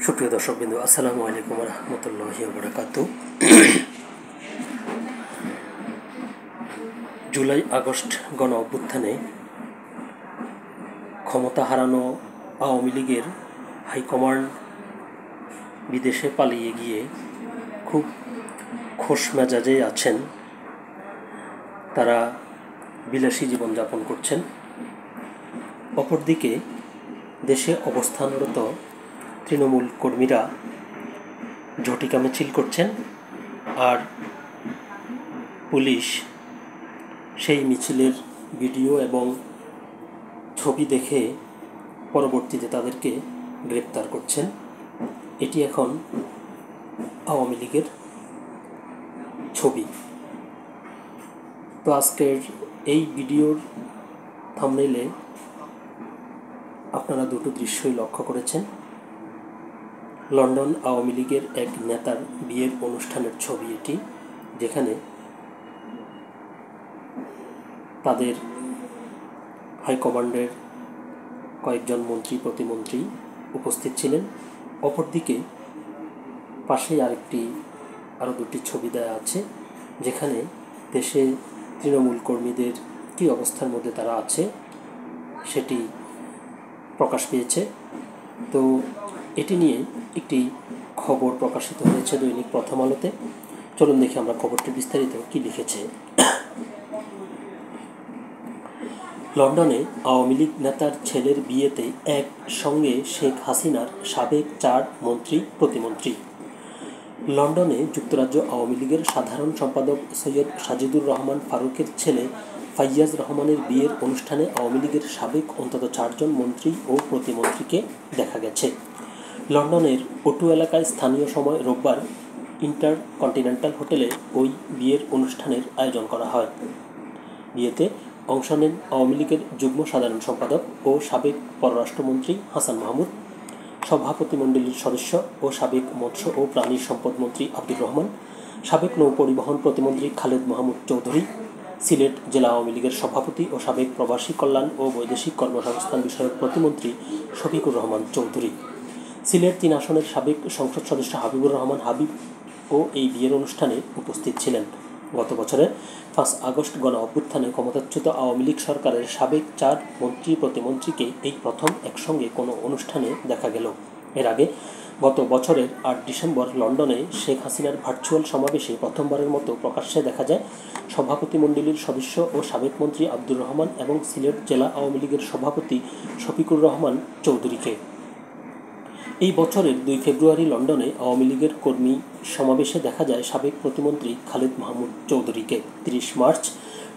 সুপ্রিয় দর্শকবৃন্দ, আসসালামু আলাইকুম রহমতুল্লাহি ওয়া বারাকাতুহু। জুলাই আগস্ট গণ অভ্যুত্থানে ক্ষমতা হারানো আওয়ামী লীগের হাইকমান্ড বিদেশে পালিয়ে গিয়ে খুব খোশ মেজাজেই আছেন। তারা বিলাসী জীবনযাপন করছেন। অপরদিকে দেশে অবস্থানরত তৃণমূল কর্মীরা ঝটিকা মিছিল করছেন, আর পুলিশ সেই মিছিলের ভিডিও এবং ছবি দেখে পরবর্তীতে তাদেরকে গ্রেপ্তার করছেন। এটি এখন আওয়ামী লীগের ছবি। তো আজকের এই ভিডিওর থাম্বনেইলে আপনারা দুটো দৃশ্যই লক্ষ্য করেছেন। লন্ডন আওয়ামী লীগের এক নেতার বিয়ের অনুষ্ঠানের ছবি এটি, যেখানে তাদের হাইকমান্ডের কয়েকজন মন্ত্রী প্রতিমন্ত্রী উপস্থিত ছিলেন। অপরদিকে পাশেই আরও দুটি ছবি দেওয়া আছে, যেখানে দেশে তৃণমূল কর্মীদের কী অবস্থার মধ্যে তারা আছে সেটি প্রকাশ পেয়েছে। তো এটি নিয়ে একটি খবর প্রকাশিত হয়েছে দৈনিক প্রথম আলোতে। চলুন দেখি আমরা খবরটি বিস্তারিত কী লিখেছে। লন্ডনে আওয়ামী লীগ নেতার ছেলের বিয়েতে একসঙ্গে শেখ হাসিনার সাবেক 4 মন্ত্রী প্রতিমন্ত্রী। লন্ডনে যুক্তরাজ্য আওয়ামী লীগের সাধারণ সম্পাদক সৈয়দ সাজিদুর রহমান ফারুকের ছেলে ফাইয়াজ রহমানের বিয়ের অনুষ্ঠানে আওয়ামী লীগের সাবেক অন্তত 4 জন মন্ত্রী ও প্রতিমন্ত্রীকে দেখা গেছে। লন্ডনের ওটু এলাকায় স্থানীয় সময় রোববার ইন্টারকন্টিনেন্টাল হোটেলে ওই বিয়ের অনুষ্ঠানের আয়োজন করা হয়। বিয়েতে অংশ নেন আওয়ামী লীগের যুগ্ম সাধারণ সম্পাদক ও সাবেক পররাষ্ট্রমন্ত্রী হাসান মাহমুদ, সভাপতিমণ্ডলীর সদস্য ও সাবেক মৎস্য ও প্রাণী সম্পদ মন্ত্রী আব্দুর রহমান, সাবেক নৌপরিবহন প্রতিমন্ত্রী খালেদ মাহমুদ চৌধুরী, সিলেট জেলা আওয়ামী লীগের সভাপতি ও সাবেক প্রবাসী কল্যাণ ও বৈদেশিক কর্মসংস্থান বিষয়ক প্রতিমন্ত্রী শফিকুর রহমান চৌধুরী, সিলেট 3 আসনের সাবেক সংসদ সদস্য হাবিবুর রহমান হাবিব ও এই বিয়ের অনুষ্ঠানে উপস্থিত ছিলেন। গত বছরের 5 আগস্ট গণ অভ্যুত্থানে ক্ষমতাচ্যুত আওয়ামী লীগ সরকারের সাবেক 4 মন্ত্রী প্রতিমন্ত্রীকে এই প্রথম একসঙ্গে কোনো অনুষ্ঠানে দেখা গেল। এর আগে গত বছরের 8 ডিসেম্বর লন্ডনে শেখ হাসিনার ভার্চুয়াল সমাবেশে প্রথমবারের মতো প্রকাশ্যে দেখা যায় সভাপতিমণ্ডলীর সদস্য ও সাবেক মন্ত্রী আব্দুর রহমান এবং সিলেট জেলা আওয়ামী লীগের সভাপতি শফিকুর রহমান চৌধুরীকে। এই বছরের 2 ফেব্রুয়ারি লন্ডনে আওয়ামী লীগের কর্মী সমাবেশে দেখা যায় সাবেক প্রতিমন্ত্রী খালেদ মাহমুদ চৌধুরীকে। 30 মার্চ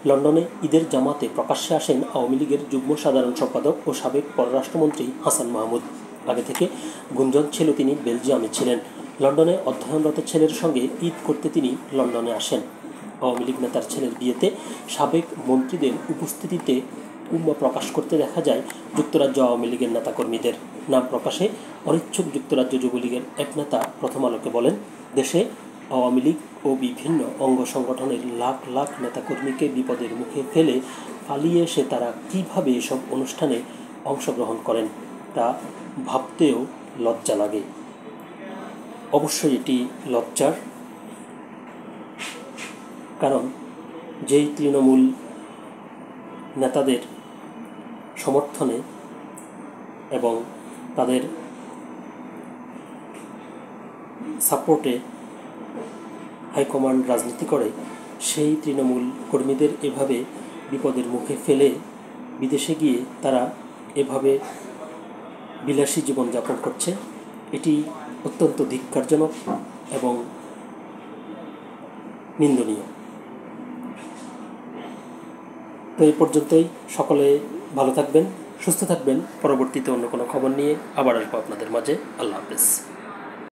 লন্ডনে ঈদের জামাতে প্রকাশ্যে আসেন আওয়ামী লীগের যুগ্ম সাধারণ সম্পাদক ও সাবেক পররাষ্ট্রমন্ত্রী হাসান মাহমুদ। আগে থেকে গুঞ্জন ছিল তিনি বেলজিয়ামে ছিলেন। লন্ডনে অধ্যয়নরত ছেলের সঙ্গে ঈদ করতে তিনি লন্ডনে আসেন। আওয়ামী লীগ নেতার ছেলের বিয়েতে সাবেক মন্ত্রীদের উপস্থিতিতে প্রকাশ করতে দেখা যায় যুক্তরাজ্য আওয়ামী লীগের নেতাকর্মীদের। নাম প্রকাশে অনিচ্ছুক যুক্তরাজ্য যুবলীগের এক নেতা প্রথম আলোকে বলেন, দেশে আওয়ামী লীগ ও বিভিন্ন অঙ্গ সংগঠনের লাখ লাখ নেতাকর্মীকে বিপদের মুখে ফেলে পালিয়ে এসে তারা কীভাবে এসব অনুষ্ঠানে অংশগ্রহণ করেন তা ভাবতেও লজ্জা লাগে। অবশ্যই এটি লজ্জার, কারণ যেই তৃণমূল নেতাদের সমর্থনে এবং তাদের সাপোর্টে হাইকমান্ড রাজনীতি করে, সেই তৃণমূল কর্মীদের এভাবে বিপদের মুখে ফেলে বিদেশে গিয়ে তারা এভাবে বিলাসী জীবনযাপন করছে, এটি অত্যন্ত ধিক্কারজনক এবং নিন্দনীয়। তো এই পর্যন্তই। সকলে ভালো থাকবেন, সুস্থ থাকবেন। পরবর্তীতে অন্য কোনো খবর নিয়ে আবার আসবো আপনাদের মাঝে। আল্লাহ হাফেজ।